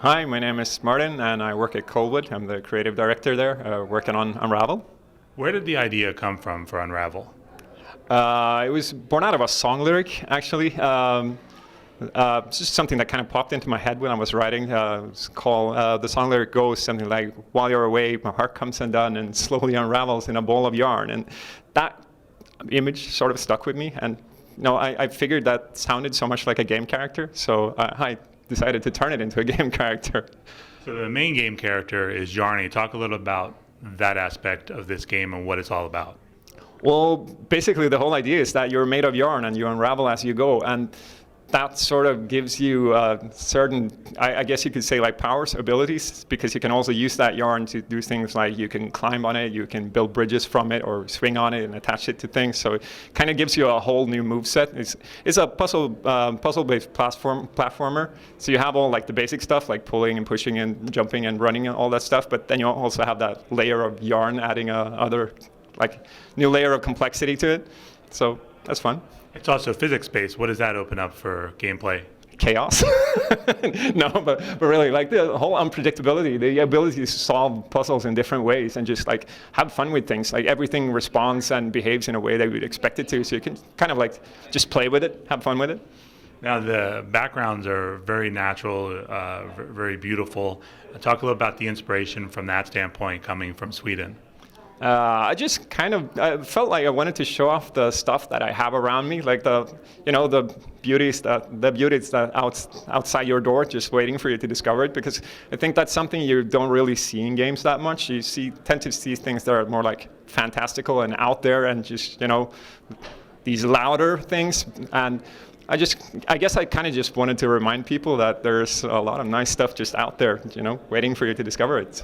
Hi, my name is Martin, and I work at Colwood. I'm the creative director there, working on Unravel. Where did the idea come from for Unravel? It was born out of a song lyric, actually. It's just something that kind of popped into my head when I was writing. It's called, the song lyric goes something like, "While you're away, my heart comes undone and slowly unravels in a ball of yarn." And that image sort of stuck with me. And I figured that sounded so much like a game character, so I decided to turn it into a game character. So the main game character is Yarny. Talk a little about that aspect of this game and what it's all about. Well, basically the whole idea is that you're made of yarn and you unravel as you go, and that sort of gives you certain, I guess you could say, like powers, abilities, because you can also use that yarn to do things like you can climb on it, you can build bridges from it, or swing on it and attach it to things. So it kind of gives you a whole new moveset. It's a puzzle-based platformer. So you have all like the basic stuff, like pulling and pushing and jumping and running and all that stuff, but then you also have that layer of yarn adding other like new layer of complexity to it. So that's fun. It's also physics-based. What does that open up for gameplay? Chaos. No, but really, like the whole unpredictability, the ability to solve puzzles in different ways and just like have fun with things. Like everything responds and behaves in a way that we'd expect it to, so you can kind of like just play with it, have fun with it. Now the backgrounds are very natural, very beautiful. Talk a little about the inspiration from that standpoint coming from Sweden. I just I felt like I wanted to show off the stuff that I have around me, like the beauties that outside your door, just waiting for you to discover it. Because I think that's something you don't really see in games that much. You tend to see things that are more like fantastical and out there, and just these louder things. And I guess I kind of just wanted to remind people that there's a lot of nice stuff just out there, waiting for you to discover it.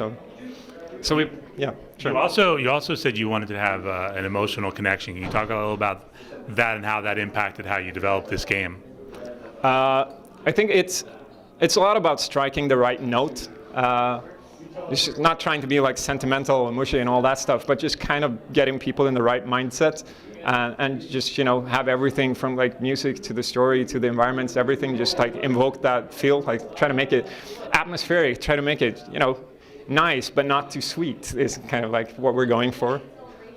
So yeah, sure. You also said you wanted to have an emotional connection. Can you talk a little about that and how that impacted how you developed this game? I think it's a lot about striking the right note. It's not trying to be like sentimental and mushy and all that stuff, but just kind of getting people in the right mindset and just have everything from like music to the story to the environments, everything just like invoke that feel, like try to make it atmospheric, try to make it nice but not too sweet is kind of like what we're going for.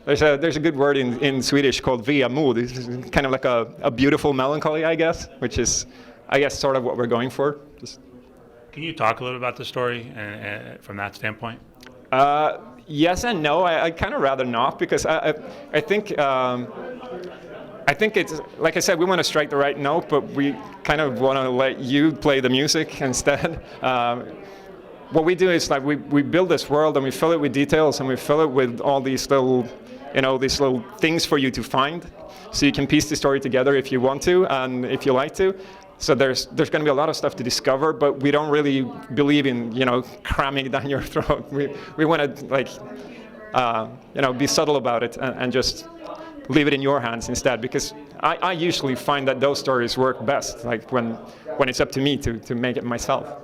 There's a good word in Swedish called vemood. It's kind of like a beautiful melancholy, I guess, which is, I guess, sort of what we're going for. Can you talk a little about the story from that standpoint? Yes and no. I kind of rather not, because I think it's, like I said, we want to strike the right note, but we kind of want to let you play the music instead. What we do is like we build this world and we fill it with details and we fill it with all these little things for you to find, so you can piece the story together if you want to and if you like to. So there's going to be a lot of stuff to discover, but we don't really believe in cramming it down your throat. We want to like be subtle about it and just leave it in your hands instead, because I usually find that those stories work best, like when it's up to me to make it myself.